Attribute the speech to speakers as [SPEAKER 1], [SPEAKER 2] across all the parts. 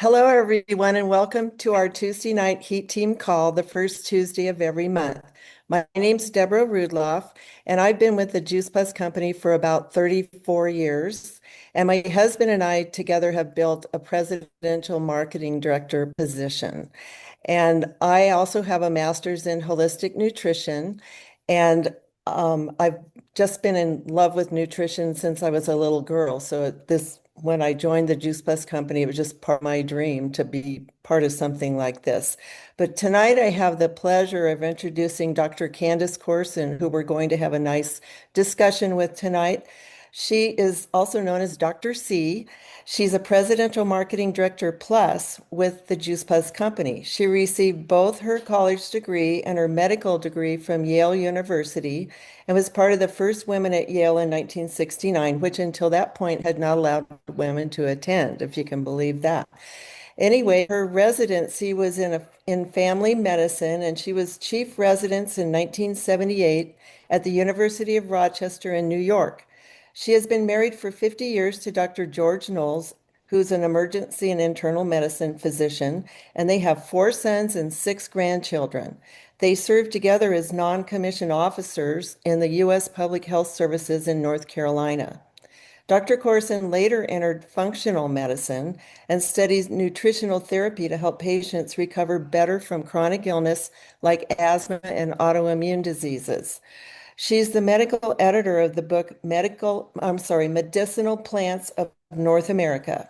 [SPEAKER 1] Hello, everyone, and welcome to our Tuesday night Heat Team call, the first Tuesday of every month. My name's Deborah Rudloff, and I've been with the Juice Plus Company for about 34 years. And my husband and I together have built a presidential marketing director position. And I also have a master's in holistic nutrition. And I've just been in love with nutrition since I was a little girl. When I joined the Juice Plus company, it was just part of my dream to be part of something like this. But tonight I have the pleasure of introducing Dr. Candace Corson, who we're going to have a nice discussion with tonight. She is also known as Dr. C. She's a Presidential Marketing Director Plus with the Juice Plus Company. She received both her college degree and her medical degree from Yale University and was part of the first women at Yale in 1969, which until that point had not allowed women to attend, if you can believe that. Anyway, her residency was in family medicine, and she was chief residence in 1978 at the University of Rochester in New York. She has been married for 50 years to Dr. George Knowles, who's an emergency and internal medicine physician, and they have four sons and six grandchildren. They serve together as non-commissioned officers in the U.S. Public Health Services in North Carolina. Dr. Corson later entered functional medicine and studies nutritional therapy to help patients recover better from chronic illness like asthma and autoimmune diseases. She's the medical editor of the book Medicinal Plants of North America.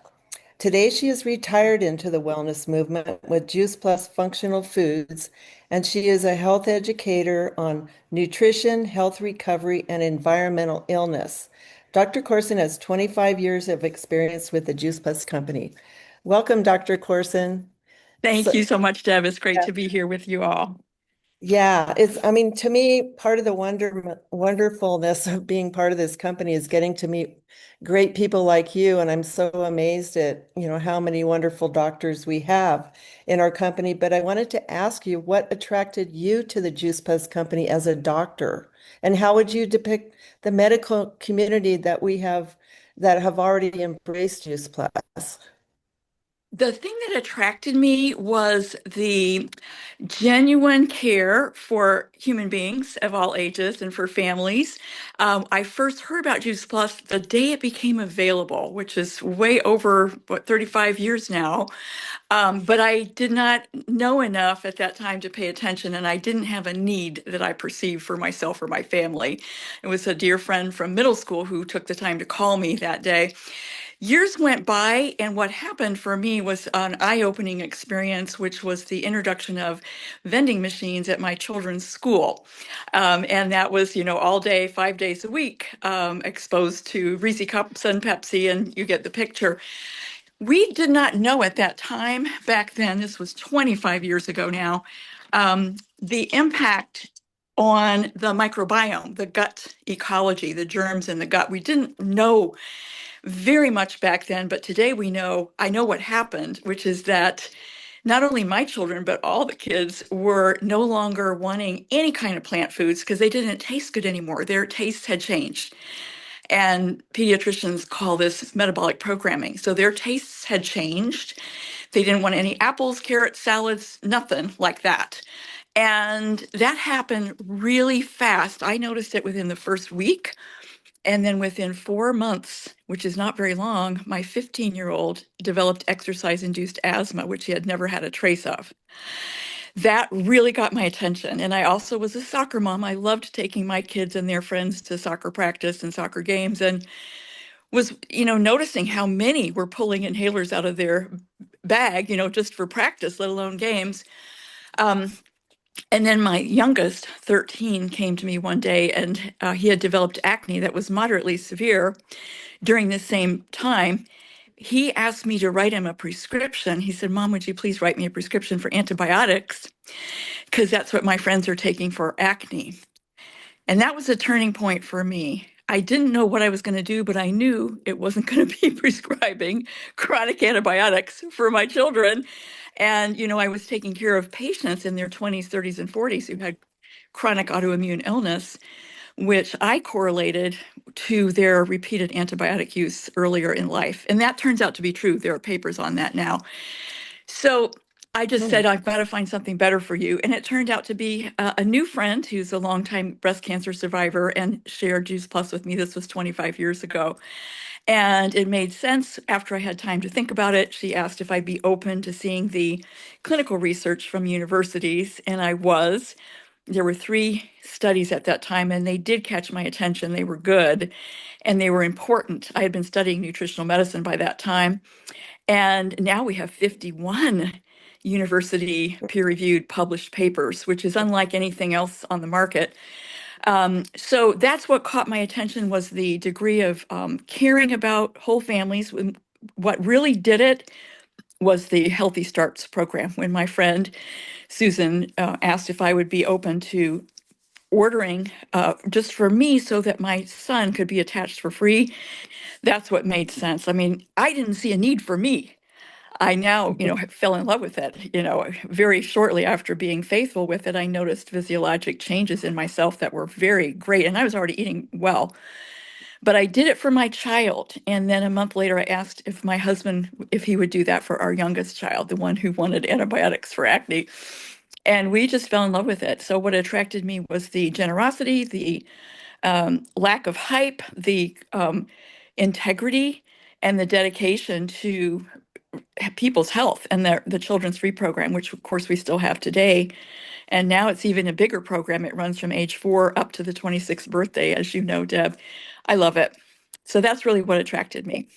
[SPEAKER 1] Today, she is retired into the wellness movement with Juice Plus Functional Foods, and she is a health educator on nutrition, health recovery, and environmental illness. Dr. Corson has 25 years of experience with the Juice Plus Company. Welcome, Dr. Corson.
[SPEAKER 2] Thank
[SPEAKER 1] So,
[SPEAKER 2] you so much, Deb. It's great to be here with you all.
[SPEAKER 1] yeah, to me, part of the wonderfulness of being part of this company is getting to meet great people like you. And I'm so amazed at, how many wonderful doctors we have in our company. But I wanted to ask you what attracted you to the Juice Plus company as a doctor? And how would you depict the medical community that have already embraced Juice Plus?
[SPEAKER 2] The thing that attracted me was the genuine care for human beings of all ages and for families. I first heard about Juice Plus the day it became available, which is way over, 35 years now. But I did not know enough at that time to pay attention, and I didn't have a need that I perceived for myself or my family. It was a dear friend from middle school who took the time to call me that day. Years went by, and what happened for me was an eye-opening experience, which was the introduction of vending machines at my children's school. And that was, all day, 5 days a week, exposed to Reese Cups and Pepsi, and you get the picture. We did not know at that time, back then, this was 25 years ago now, the impact on the microbiome, the gut ecology, the germs in the gut. We didn't know very much back then, but today I know what happened, which is that not only my children, but all the kids were no longer wanting any kind of plant foods because they didn't taste good anymore. Their tastes had changed. And pediatricians call this metabolic programming. So their tastes had changed. They didn't want any apples, carrots, salads, nothing like that. And that happened really fast. I noticed it within the first week. And then within 4 months, which is not very long, my 15-year-old developed exercise-induced asthma, which he had never had a trace of. That really got my attention. And I also was a soccer mom. I loved taking my kids and their friends to soccer practice and soccer games, and was, noticing how many were pulling inhalers out of their bag, just for practice, let alone games. Um, and then my youngest, 13, came to me one day, and he had developed acne that was moderately severe during the same time. He asked me to write him a prescription. He said, "Mom, would you please write me a prescription for antibiotics? Because that's what my friends are taking for acne." And that was a turning point for me. I didn't know what I was going to do, but I knew it wasn't going to be prescribing chronic antibiotics for my children. And, I was taking care of patients in their 20s, 30s, and 40s who had chronic autoimmune illness. which I correlated to their repeated antibiotic use earlier in life. And that turns out to be true. There are papers on that now. So I just
[SPEAKER 1] Hmm.
[SPEAKER 2] said, I've got to find something better for you. And it turned out to be a new friend who's a longtime breast cancer survivor and shared Juice Plus with me. This was 25 years ago. And it made sense after I had time to think about it. She asked if I'd be open to seeing the clinical research from universities, and I was. There were three studies at that time, and they did catch my attention. They were good and they were important. I had been studying nutritional medicine by that time, and now we have 51 university peer-reviewed published papers, which is unlike anything else on the market. So that's what caught my attention was the degree of caring about whole families. What really did it was the Healthy Starts program. When my friend Susan asked if I would be open to ordering just for me so that my son could be attached for free, that's what made sense. I mean, I didn't see a need for me. I now, fell in love with it. Very shortly after being faithful with it, I noticed physiologic changes in myself that were very great. And I was already eating well, but I did it for my child. And then a month later, I asked if my husband, if he would do that for our youngest child, the one who wanted antibiotics for acne. And we just fell in love with it. So what attracted me was the generosity, the lack of hype, the integrity, and the dedication to people's health and the children's free program, which of course we still have today. And now it's even a bigger program. It runs from age 4 up to the 26th birthday, as you know, Deb. I love it. So that's really what attracted me.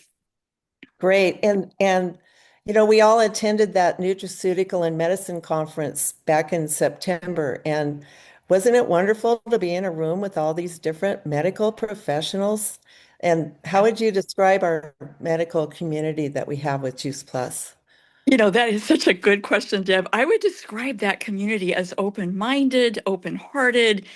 [SPEAKER 1] Great. We all attended that nutraceutical and medicine conference back in September. And wasn't it wonderful to be in a room with all these different medical professionals? And how would you describe our medical community that we have with Juice Plus?
[SPEAKER 2] That is such a good question, Deb. I would describe that community as open-minded, open-hearted,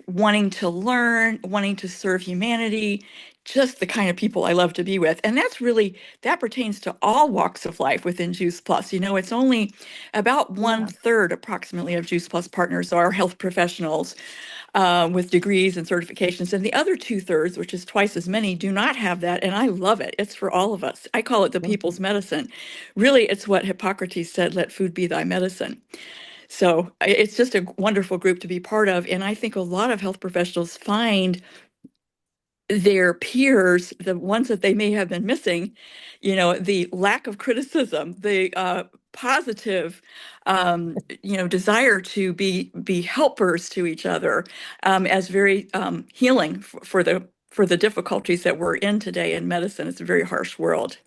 [SPEAKER 2] wanting to learn, wanting to serve humanity, just the kind of people I love to be with. And that pertains to all walks of life within Juice Plus. It's only about
[SPEAKER 1] Yeah.
[SPEAKER 2] 1/3 approximately of Juice Plus partners are health professionals with degrees and certifications. And the other 2/3, which is twice as many, do not have that. And I love it. It's for all of us. I call it the people's
[SPEAKER 1] Mhm.
[SPEAKER 2] medicine. Really, it's what Hippocrates said, let food be thy medicine. So it's just a wonderful group to be part of. And I think a lot of health professionals find their peers, the ones that they may have been missing, the lack of criticism, the positive, desire to be helpers to each other, as very healing for the difficulties that we're in today in medicine. It's a very harsh world.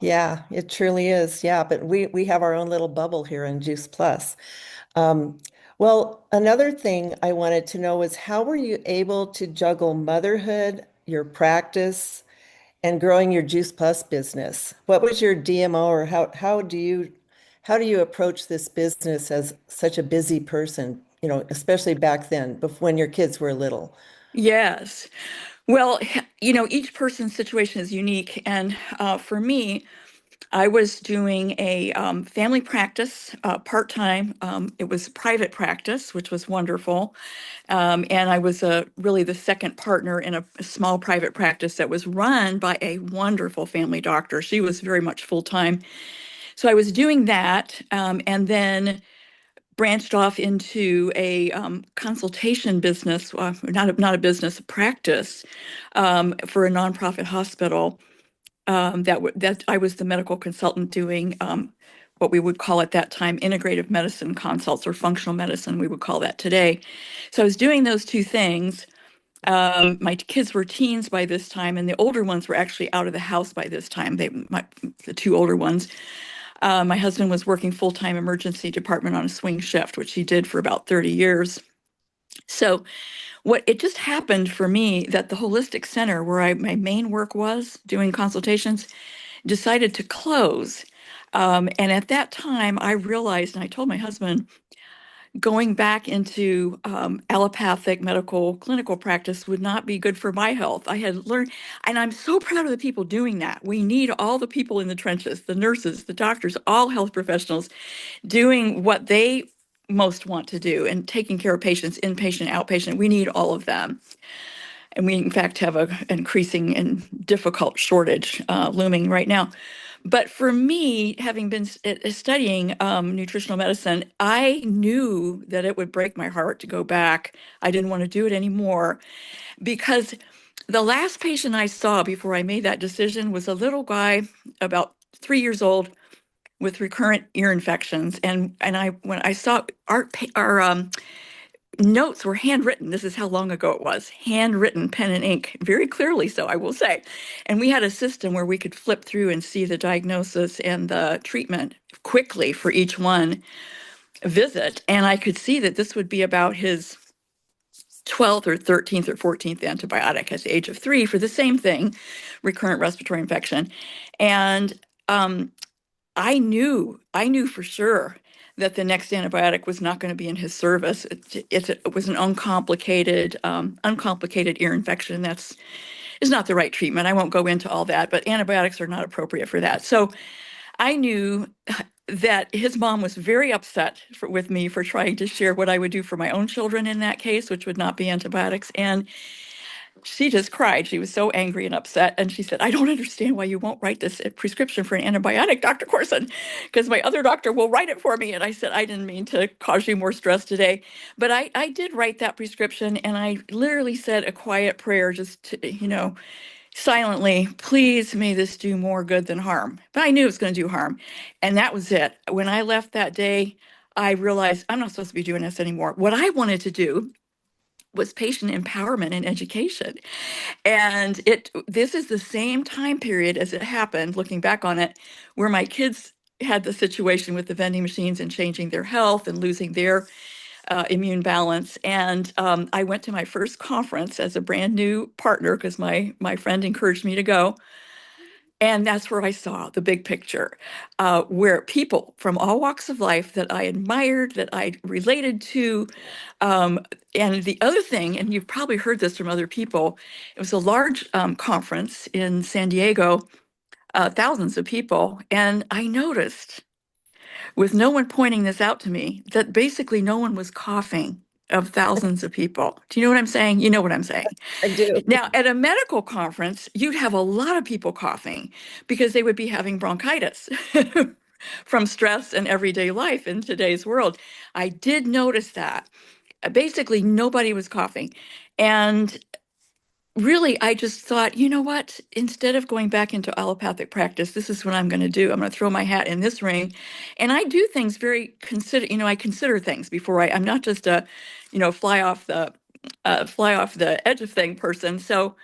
[SPEAKER 1] Yeah, it truly is. Yeah, but we have our own little bubble here in Juice Plus. Um, well, another thing I wanted to know is how were you able to juggle motherhood, your practice, and growing your Juice Plus business? What was your DMO, or how do you approach this business as such a busy person, especially back then, before when your kids were little?
[SPEAKER 2] Yes. Well, each person's situation is unique. And for me, I was doing a family practice part-time. It was private practice, which was wonderful. And I was really the second partner in a small private practice that was run by a wonderful family doctor. She was very much full-time. So I was doing that, and then branched off into a consultation business, not a business, a practice for a nonprofit hospital that I was the medical consultant doing what we would call at that time integrative medicine consults or functional medicine, we would call that today. So I was doing those two things. My kids were teens by this time, and the older ones were actually out of the house by this time. The two older ones. My husband was working full-time emergency department on a swing shift, which he did for about 30 years. So what it just happened for me that the holistic center where my main work was doing consultations decided to close. And at that time, I realized, and I told my husband, going back into allopathic medical clinical practice would not be good for my health. I had learned, and I'm so proud of the people doing that. We need all the people in the trenches, the nurses, the doctors, all health professionals doing what they most want to do, and taking care of patients, inpatient, outpatient. We need all of them. And we, in fact, have an increasing and difficult shortage looming right now. But for me, having been studying nutritional medicine, I knew that it would break my heart to go back. I didn't want to do it anymore because the last patient I saw before I made that decision was a little guy about 3 years old with recurrent ear infections. And I when I saw our notes were handwritten. This is how long ago it was. Handwritten, pen and ink, very clearly so, I will say. And we had a system where we could flip through and see the diagnosis and the treatment quickly for each one visit. And I could see that this would be about his 12th or 13th or 14th antibiotic at the age of 3 for the same thing, recurrent respiratory infection. And I knew for sure that the next antibiotic was not going to be in his service. It was an uncomplicated ear infection. That's is not the right treatment. I won't go into all that, but antibiotics are not appropriate for that. So I knew that his mom was very upset with me for trying to share what I would do for my own children in that case, which would not be antibiotics. And she just cried. She was so angry and upset. And she said, I don't understand why you won't write this prescription for an antibiotic, Dr. Corson, because my other doctor will write it for me. And I said, I didn't mean to cause you more stress today. But I did write that prescription. And I literally said a quiet prayer, just to, silently, please may this do more good than harm. But I knew it was going to do harm. And that was it. When I left that day, I realized I'm not supposed to be doing this anymore. What I wanted to do was patient empowerment and education. And this is the same time period as it happened, looking back on it, where my kids had the situation with the vending machines and changing their health and losing their immune balance. And I went to my first conference as a brand new partner because my friend encouraged me to go. And that's where I saw the big picture, where people from all walks of life that I admired, that I related to. And the other thing, and you've probably heard this from other people, it was a large conference in San Diego, thousands of people. And I noticed, with no one pointing this out to me, that basically no one was coughing of thousands of people. Do you know what I'm saying? You know what I'm saying.
[SPEAKER 1] I do.
[SPEAKER 2] Now, at a medical conference, you'd have a lot of people coughing because they would be having bronchitis from stress and everyday life in today's world. I did notice that. Basically, nobody was coughing. And really, I just thought, you know what? Instead of going back into allopathic practice, this is what I'm going to do. I'm going to throw my hat in this ring. And I do things I consider things before I'm not just a, fly off the edge of thing person. So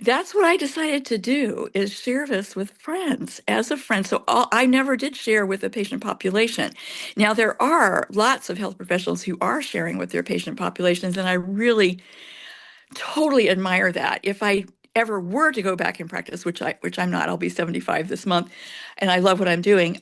[SPEAKER 2] that's what I decided to do, is share this with friends as a friend. So I never did share with the patient population. Now, there are lots of health professionals who are sharing with their patient populations, and I really totally admire that. If I ever were to go back in practice, which I'm not, I'll be 75 this month, and I love what I'm doing.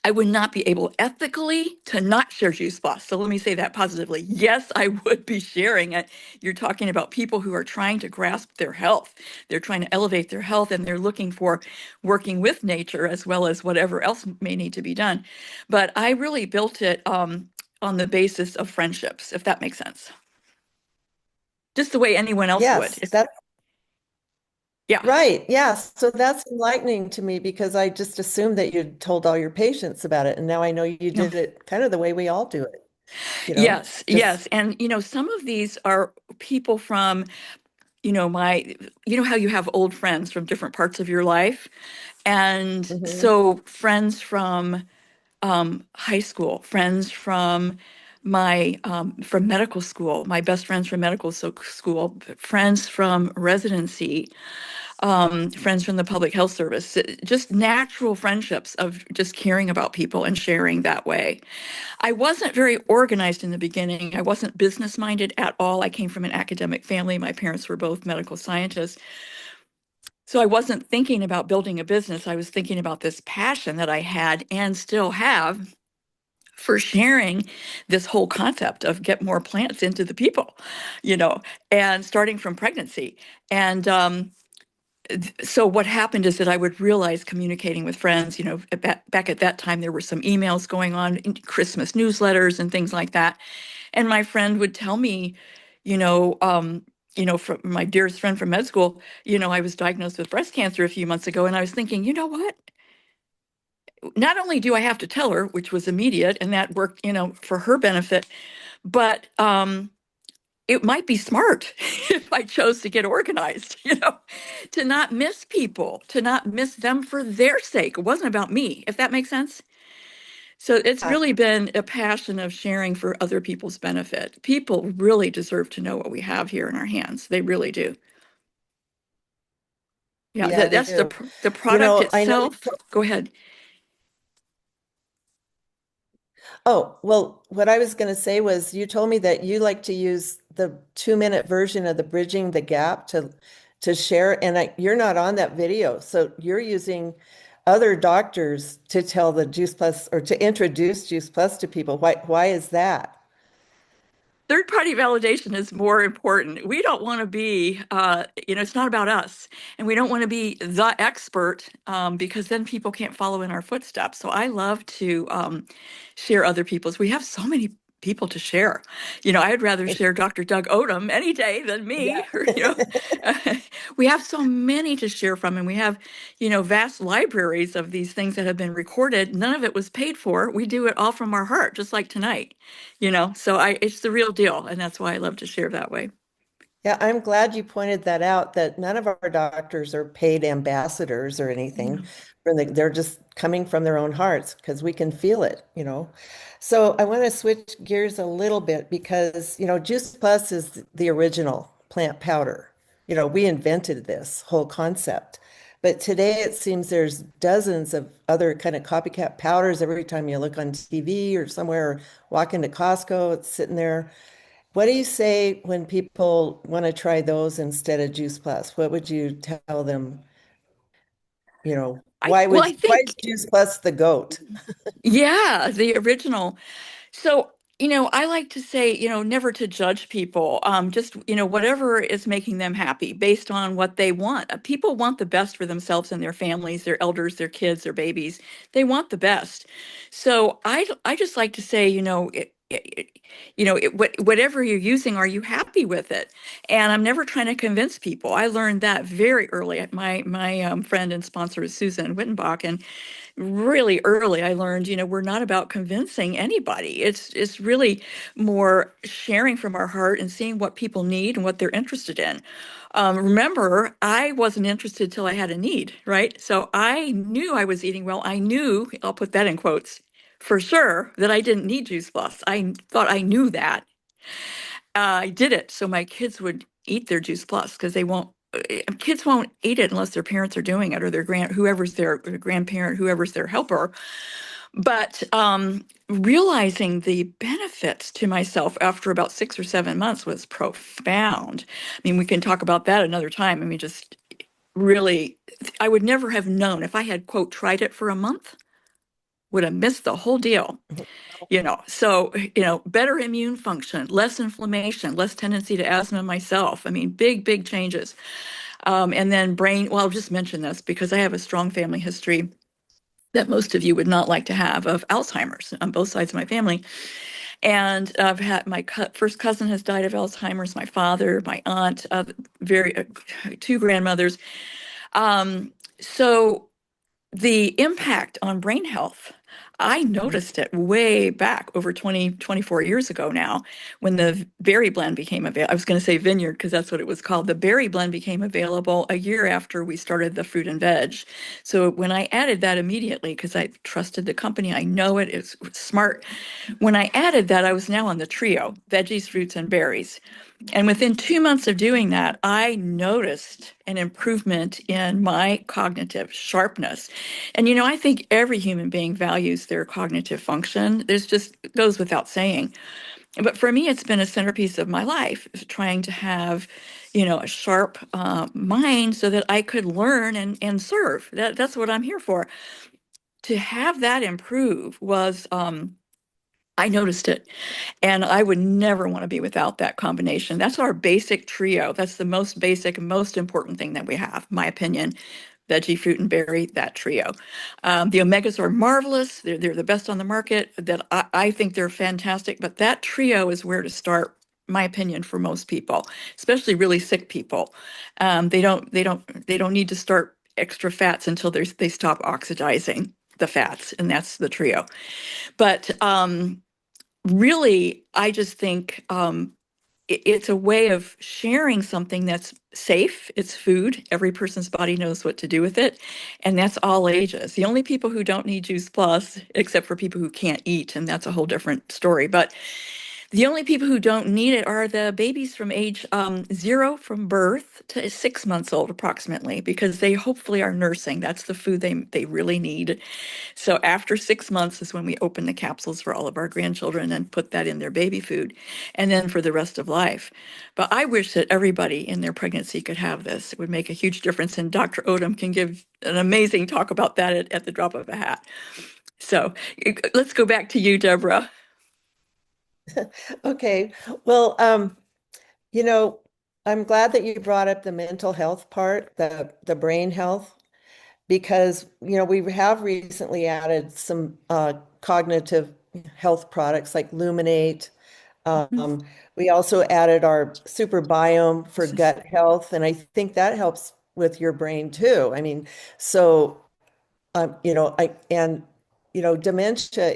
[SPEAKER 2] I would not be able ethically to not share juice plus. So let me say that positively. Yes, I would be sharing it. You're talking about people who are trying to grasp their health. They're trying to elevate their health, and they're looking for working with nature as well as whatever else may need to be done. But I really built it on the basis of friendships, if that makes sense. Just the way anyone else would.
[SPEAKER 1] Yes, that's
[SPEAKER 2] Yeah.
[SPEAKER 1] right. Yes. So that's enlightening to me because I just assumed that you'd told all your patients about it. And now I know you
[SPEAKER 2] No.
[SPEAKER 1] did it kind of the way we all do it,
[SPEAKER 2] Yes,
[SPEAKER 1] just,
[SPEAKER 2] yes. And some of these are people from, how you have old friends from different parts of your life. And
[SPEAKER 1] mhm.
[SPEAKER 2] so friends from high school, friends from from medical school, my best friends from school, friends from residency, friends from the public health service, just natural friendships of just caring about people and sharing that way. I wasn't very organized in the beginning. I wasn't business minded at all. I came from an academic family. My parents were both medical scientists. So I wasn't thinking about building a business. I was thinking about this passion that I had and still have for sharing this whole concept of get more plants into the people, you know, and starting from pregnancy. And So what happened is that I would realize communicating with friends, back at that time, there were some emails going on, Christmas newsletters and things like that. And my friend would tell me, you know, um, from my dearest friend from med school, I was diagnosed with breast cancer a few months ago. And I was thinking, you know what? Not only do I have to tell her, which was immediate, and that worked, for her benefit, but it might be smart if I chose to get organized, to not miss people, to not miss them for their sake. It wasn't about me, if that makes sense. So it's
[SPEAKER 1] Yeah,
[SPEAKER 2] really been a passion of sharing for other people's benefit. People really deserve to know what we have here in our hands. They really do. Yeah,
[SPEAKER 1] yeah, they
[SPEAKER 2] that's the
[SPEAKER 1] do.
[SPEAKER 2] the product
[SPEAKER 1] I know.
[SPEAKER 2] itself. Go ahead.
[SPEAKER 1] Oh, well, what I was going to say was you told me that you like to use the 2-minute version of the Bridging the Gap to share, and you're not on that video. So you're using other doctors to tell the Juice Plus or to introduce Juice Plus to people. Why is that?
[SPEAKER 2] Third party validation is more important. We don't want to be, it's not about us. And we don't want to be the expert because then people can't follow in our footsteps. So I love to share other people's. We have so many people to share. I'd rather share Dr. Doug Odom any day than me.
[SPEAKER 1] Yeah.
[SPEAKER 2] We have so many to share from, and we have, vast libraries of these things that have been recorded. None of it was paid for. We do it all from our heart, just like tonight. So it's the real deal, and that's why I love to share that way.
[SPEAKER 1] Yeah, I'm glad you pointed that out, that none of our doctors are paid ambassadors or anything.
[SPEAKER 2] Yeah.
[SPEAKER 1] They're just coming from their own hearts because we can feel it. So I want to switch gears a little bit because, Juice Plus is the original plant powder. We invented this whole concept. But today it seems there's dozens of other kind of copycat powders every time you look on TV or somewhere or walk into Costco, it's sitting there. What do you say when people want to try those instead of Juice Plus? What would you tell them?
[SPEAKER 2] I well, I
[SPEAKER 1] Why is
[SPEAKER 2] think,
[SPEAKER 1] Juice Plus the goat?
[SPEAKER 2] yeah, the original. So, I like to say, never to judge people. Just, whatever is making them happy based on what they want. People want the best for themselves and their families, their elders, their kids, their babies. They want the best. So I just like to say, whatever you're using, are you happy with it? And I'm never trying to convince people. I learned that very early. My friend and sponsor is Susan Wittenbach, and really early I learned, we're not about convincing anybody. It's really more sharing from our heart and seeing what people need and what they're interested in. Remember, I wasn't interested till I had a need, right? So I knew I was eating well. I knew, I'll put that in quotes, for sure, that I didn't need Juice Plus. I thought I knew that. I did it so my kids would eat their Juice Plus because kids won't eat it unless their parents are doing it or whoever's their grandparent, whoever's their helper. But realizing the benefits to myself after about 6 or 7 months was profound. I mean, we can talk about that another time. I mean, just really, I would never have known if I had, quote, tried it for a month, would have missed the whole deal. So better immune function, less inflammation, less tendency to asthma myself. I mean, big changes. And then brain, well, I'll just mention this because I have a strong family history that most of you would not like to have of Alzheimer's on both sides of my family. And I've had my first cousin has died of Alzheimer's, my father, my aunt, two grandmothers. So the impact on brain health, I noticed it way back over 24 years ago now when the berry blend became available. I was going to say vineyard because that's what it was called. The berry blend became available a year after we started the fruit and veg. So when I added that immediately, because I trusted the company, I know it's smart. When I added that, I was now on the trio, veggies, fruits, and berries. And within 2 months of doing that, I noticed an improvement in my cognitive sharpness. And I think every human being values their cognitive function. There's just goes without saying. But for me, it's been a centerpiece of my life, trying to have, a sharp mind so that I could learn and serve. That's what I'm here for. To have that improve was I noticed it, and I would never want to be without that combination. That's our basic trio. That's the most basic and most important thing that we have, my opinion. Veggie, fruit, and berry, that trio. The omegas are marvelous. They're the best on the market. That I think they're fantastic. But that trio is where to start, my opinion, for most people, especially really sick people. They don't need to start extra fats until they stop oxidizing the fats, and that's the trio. But really, I just think it's a way of sharing something that's safe. It's food. Every person's body knows what to do with it. And that's all ages. The only people who don't need Juice Plus, except for people who can't eat, and that's a whole different story. But the only people who don't need it are the babies from age 0 from birth to 6 months old, approximately, because they hopefully are nursing. That's the food they really need. So after 6 months is when we open the capsules for all of our grandchildren and put that in their baby food, and then for the rest of life. But I wish that everybody in their pregnancy could have this. It would make a huge difference, and Dr. Odom can give an amazing talk about that at the drop of a hat. So let's go back to you, Deborah.
[SPEAKER 1] Okay. Well, you know, I'm glad that you brought up the mental health part, the brain health, because we have recently added some cognitive health products like Luminate.
[SPEAKER 2] Mhm.
[SPEAKER 1] Um, we also added our super biome for gut health, and I think that helps with your brain too. I mean, so dementia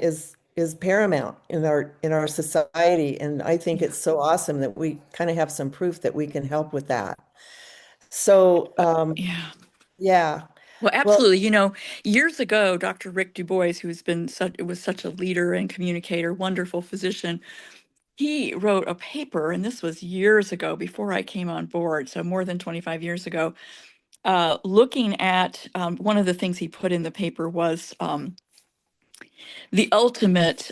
[SPEAKER 1] is paramount in our society, and I think
[SPEAKER 2] Yeah.
[SPEAKER 1] it's so awesome that we kind of have some proof that we can help with that. So,
[SPEAKER 2] Yeah.
[SPEAKER 1] yeah.
[SPEAKER 2] Well,
[SPEAKER 1] Well,
[SPEAKER 2] absolutely. Years ago, Dr. Rick Du Bois, who's been was such a leader and communicator, wonderful physician, he wrote a paper, and this was years ago before I came on board, so more than 25 years ago, looking at one of the things he put in the paper was the ultimate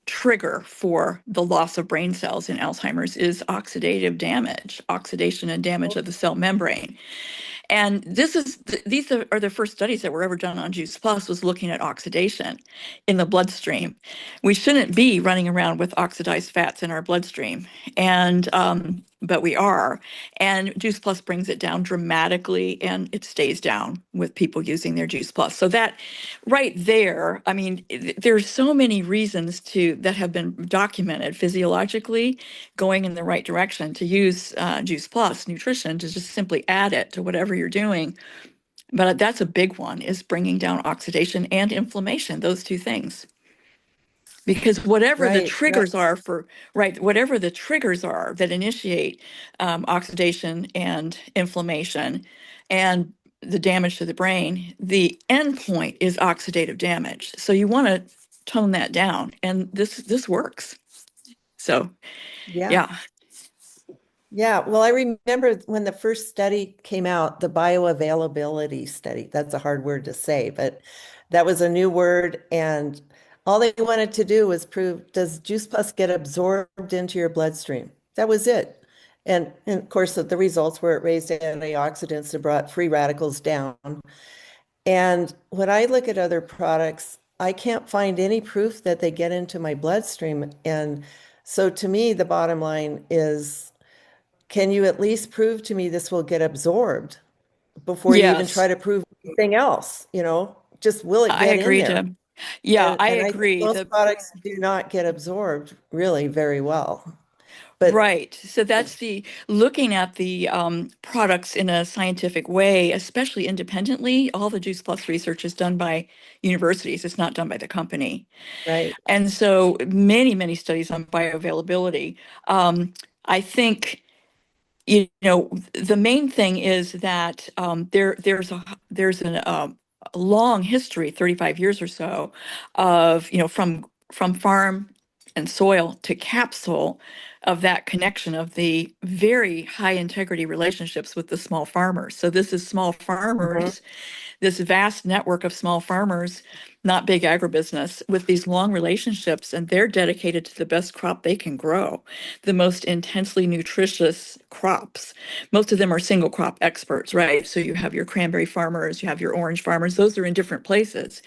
[SPEAKER 2] trigger for the loss of brain cells in Alzheimer's is oxidative damage, oxidation and damage of the cell membrane. And these are the first studies that were ever done on Juice Plus was looking at oxidation in the bloodstream. We shouldn't be running around with oxidized fats in our bloodstream, and but we are. And Juice Plus brings it down dramatically, and it stays down with people using their Juice Plus. So that right there, I mean, there's so many reasons that have been documented physiologically going in the right direction to use Juice Plus nutrition to just simply add it to whatever you're doing. But that's a big one, is bringing down oxidation and inflammation, those two things. Because whatever the
[SPEAKER 1] right, right.
[SPEAKER 2] triggers are whatever the triggers are that initiate oxidation and inflammation and the damage to the brain, the end point is oxidative damage. So you want to tone that down, and this works. So
[SPEAKER 1] Yeah.
[SPEAKER 2] yeah.
[SPEAKER 1] Yeah, well, I remember when the first study came out, the bioavailability study. That's a hard word to say, but that was a new word. And all they wanted to do was prove, does Juice Plus get absorbed into your bloodstream? That was it. And of course, the results were it raised antioxidants and brought free radicals down. And when I look at other products, I can't find any proof that they get into my bloodstream. And so to me, the bottom line is, can you at least prove to me this will get absorbed before you even try
[SPEAKER 2] Yes,
[SPEAKER 1] to prove anything else? Just will it
[SPEAKER 2] I
[SPEAKER 1] get in
[SPEAKER 2] agree,
[SPEAKER 1] there?
[SPEAKER 2] Deb. Yeah, I
[SPEAKER 1] And I think
[SPEAKER 2] agree.
[SPEAKER 1] most products do not get absorbed really very well. But
[SPEAKER 2] Right. So that's the looking at the products in a scientific way, especially independently. All the Juice Plus research is done by universities. It's not done by the company.
[SPEAKER 1] right.
[SPEAKER 2] And so many studies on bioavailability. I think the main thing is that there's a long history, 35 years or so, of from farm and soil to capsule, of that connection of the very high integrity relationships with the small farmers. So this is small
[SPEAKER 1] Mhm.
[SPEAKER 2] farmers, this vast network of small farmers, not big agribusiness, with these long relationships, and they're dedicated to the best crop they can grow, the most intensely nutritious crops. Most of them are single crop experts, right? So you have your cranberry farmers, you have your orange farmers, those are in different places.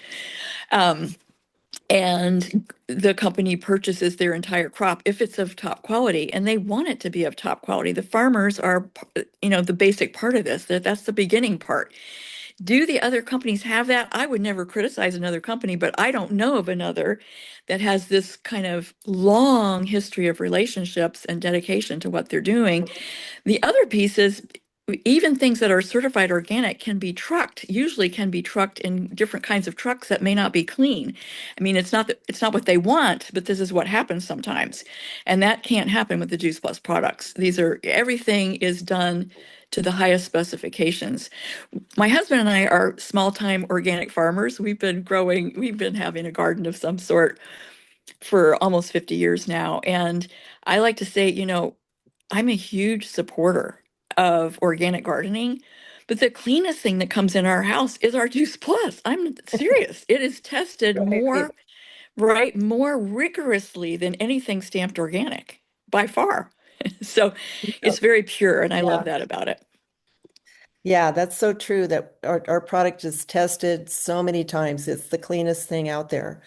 [SPEAKER 2] Um, And the company purchases their entire crop if it's of top quality, and they want it to be of top quality. The farmers are, the basic part of this. That's the beginning part. Do the other companies have that? I would never criticize another company, but I don't know of another that has this kind of long history of relationships and dedication to what they're doing. The other piece is even things that are certified organic can be trucked, usually can be trucked in different kinds of trucks that may not be clean. I mean, it's not what they want, but this is what happens sometimes. And that can't happen with the Juice Plus products. Everything is done to the highest specifications. My husband and I are small-time organic farmers. We've been having a garden of some sort for almost 50 years now. And I like to say, I'm a huge supporter of organic gardening, but the cleanest thing that comes in our house is our Juice Plus. I'm serious. It is tested
[SPEAKER 1] Right.
[SPEAKER 2] more, right, more rigorously than anything stamped organic by far. So it's very pure, and I love
[SPEAKER 1] Yeah.
[SPEAKER 2] that about it.
[SPEAKER 1] Yeah, that's so true that our product is tested so many times. It's the cleanest thing out there.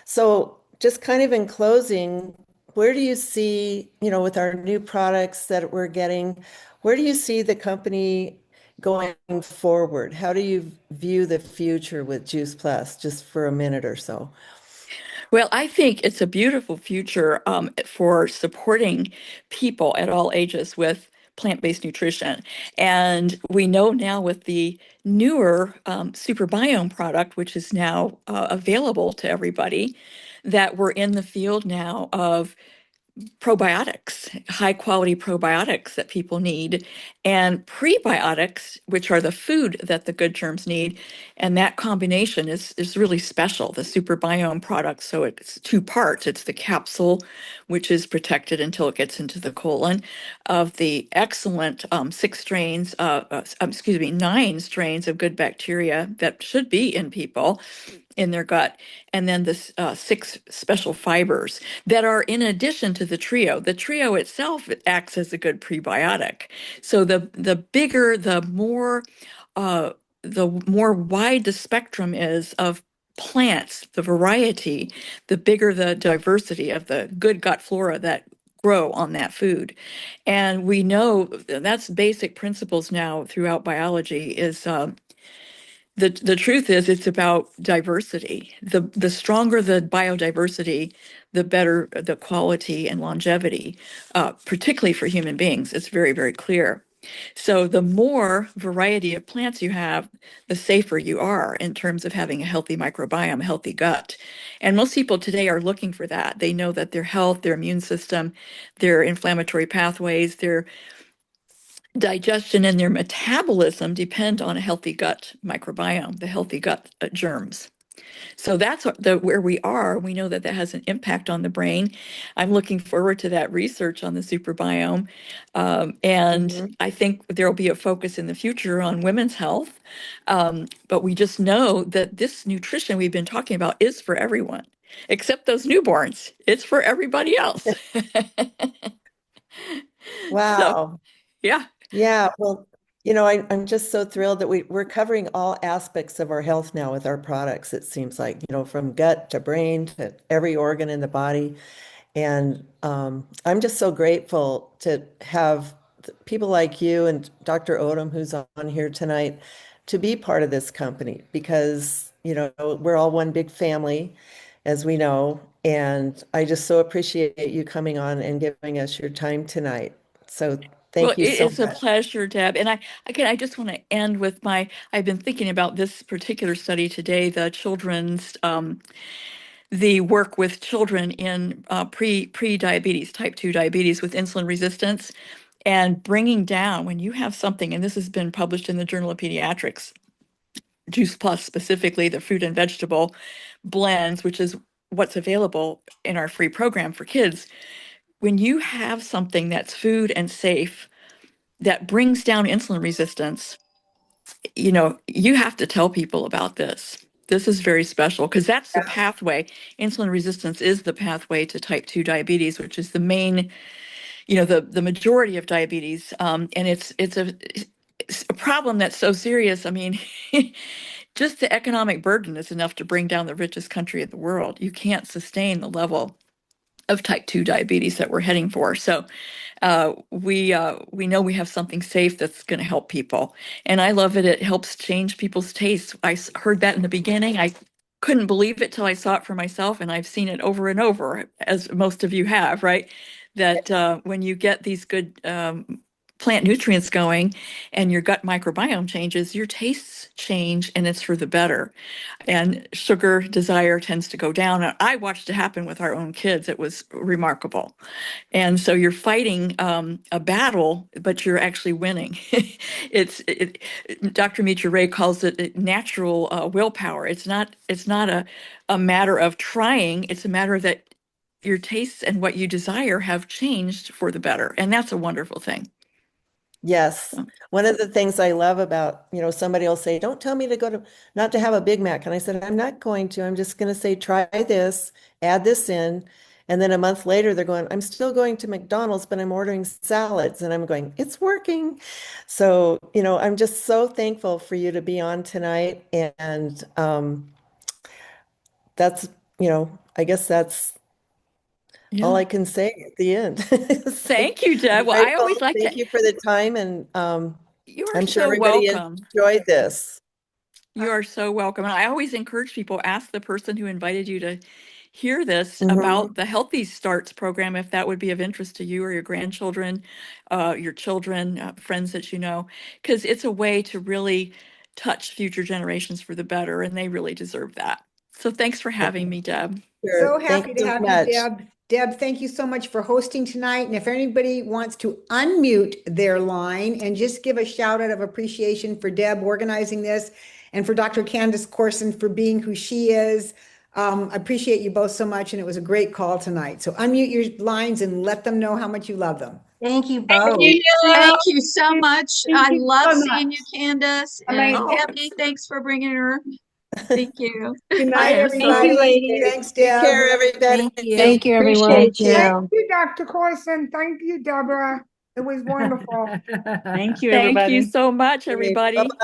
[SPEAKER 1] So just kind of in closing, where do you see, with our new products that we're getting, where do you see the company going forward? How do you view the future with Juice Plus, just for a minute or so?
[SPEAKER 2] Well, I think it's a beautiful future for supporting people at all ages with plant-based nutrition. And we know now with the newer Super Biome product, which is now available to everybody, that we're in the field now of probiotics, high quality probiotics that people need, and prebiotics, which are the food that the good germs need. And that combination is really special, the Super Biome product. So it's two parts. It's the capsule, which is protected until it gets into the colon, of the excellent nine strains of good bacteria that should be in people in their gut, and then the six special fibers that are in addition to the trio. The trio itself acts as a good prebiotic. So the bigger, uh, the more wide the spectrum is of plants, the variety, the bigger the diversity of the good gut flora that grow on that food. And we know that's basic principles now throughout biology is the truth is it's about diversity. The stronger the biodiversity, the better the quality and longevity, particularly for human beings. It's very, very clear. So the more variety of plants you have, the safer you are in terms of having a healthy microbiome, a healthy gut. And most people today are looking for that. They know that their health, their immune system, their inflammatory pathways, their digestion and their metabolism depend on a healthy gut microbiome, the healthy gut germs. So that's where we are. We know that that has an impact on the brain. I'm looking forward to that research on the superbiome. And
[SPEAKER 1] Mhm.
[SPEAKER 2] I think there will be a focus in the future on women's health. But we just know that this nutrition we've been talking about is for everyone, except those newborns. It's for everybody else. So,
[SPEAKER 1] Wow.
[SPEAKER 2] yeah.
[SPEAKER 1] Yeah, well, I'm just so thrilled that we're covering all aspects of our health now with our products, it seems like, from gut to brain to every organ in the body. And I'm just so grateful to have people like you and Dr. Odom, who's on here tonight, to be part of this company because, we're all one big family, as we know. And I just so appreciate you coming on and giving us your time tonight. So
[SPEAKER 2] Well,
[SPEAKER 1] thank you so
[SPEAKER 2] it's a
[SPEAKER 1] much.
[SPEAKER 2] pleasure, Deb. And I just want to end with I've been thinking about this particular study today, the work with children in pre-diabetes, type 2 diabetes with insulin resistance, and bringing down when you have something, and this has been published in the Journal of Pediatrics, Juice Plus specifically, the fruit and vegetable blends, which is what's available in our free program for kids. When you have something that's food and safe, that brings down insulin resistance, you have to tell people about this. This is very special because that's the pathway. Insulin resistance is the pathway to type 2 diabetes, which is the main, the majority of diabetes. And it's a problem that's so serious. I mean, just the economic burden is enough to bring down the richest country in the world. You can't sustain the level of type 2 diabetes that we're heading for. So we know we have something safe that's going to help people, and I love it. It helps change people's tastes. Heard that in the beginning. I couldn't believe it till I saw it for myself, and I've seen it over and over, as most of you have, right? That when you get these good plant nutrients going and your gut microbiome changes, your tastes change, and it's for the better. And sugar desire tends to go down. And I watched it happen with our own kids. It was remarkable. And so you're fighting a battle, but you're actually winning. Dr. Mitra Ray calls it natural willpower. It's not a matter of trying. It's a matter that your tastes and what you desire have changed for the better. And that's a wonderful thing.
[SPEAKER 1] Yes. One of the things I love about, somebody will say, don't tell me not to have a Big Mac. And I said, I'm not going to. I'm just going to say, try this, add this in. And then a month later, they're going, I'm still going to McDonald's, but I'm ordering salads. And I'm going, it's working. So, I'm just so thankful for you to be on tonight. And that's, I guess that's all I can say at the end.
[SPEAKER 2] Thank you, Deb. Well, I
[SPEAKER 1] Grateful.
[SPEAKER 2] always like
[SPEAKER 1] Thank
[SPEAKER 2] to.
[SPEAKER 1] you for the time, and
[SPEAKER 2] You are
[SPEAKER 1] I'm sure
[SPEAKER 2] so
[SPEAKER 1] everybody
[SPEAKER 2] welcome.
[SPEAKER 1] enjoyed this.
[SPEAKER 2] You are so welcome. And I always encourage people, ask the person who invited you to hear this
[SPEAKER 1] Mhm.
[SPEAKER 2] about the Healthy Starts program, if that would be of interest to you or your grandchildren, your children, friends that you know, because it's a way to really touch future generations for the better, and they really deserve that. So thanks for having me, Deb.
[SPEAKER 1] Sure.
[SPEAKER 3] So
[SPEAKER 1] Thank
[SPEAKER 3] happy
[SPEAKER 1] you
[SPEAKER 3] to
[SPEAKER 1] so
[SPEAKER 3] have you,
[SPEAKER 1] much.
[SPEAKER 3] Deb. Deb, thank you so much for hosting tonight. And if anybody wants to unmute their line and just give a shout out of appreciation for Deb organizing this and for Dr. Candace Corson for being who she is. I appreciate you both so much, and it was a great call tonight. So unmute your lines and let them know how much you love them.
[SPEAKER 4] Thank you both.
[SPEAKER 5] Thank you so much. I
[SPEAKER 4] you
[SPEAKER 5] love
[SPEAKER 4] so
[SPEAKER 5] seeing
[SPEAKER 4] much.
[SPEAKER 5] you, Candace.
[SPEAKER 4] Amazing.
[SPEAKER 5] And Debbie, thanks for bringing her. Thank you.
[SPEAKER 3] Good
[SPEAKER 2] I
[SPEAKER 3] night,
[SPEAKER 2] am so-
[SPEAKER 4] Thank you,
[SPEAKER 3] everybody.
[SPEAKER 4] ladies.
[SPEAKER 3] Thanks,
[SPEAKER 1] Take
[SPEAKER 3] Deb.
[SPEAKER 1] care, everybody.
[SPEAKER 4] Thank you.
[SPEAKER 6] Thank you, everyone.
[SPEAKER 5] Appreciate you.
[SPEAKER 4] Thank
[SPEAKER 6] you.
[SPEAKER 4] Dr. Corson. Thank you, Deborah. It was wonderful.
[SPEAKER 6] Thank you,
[SPEAKER 2] Thank
[SPEAKER 6] everybody.
[SPEAKER 2] you so much,
[SPEAKER 1] Okay,
[SPEAKER 2] everybody.
[SPEAKER 1] bye-bye.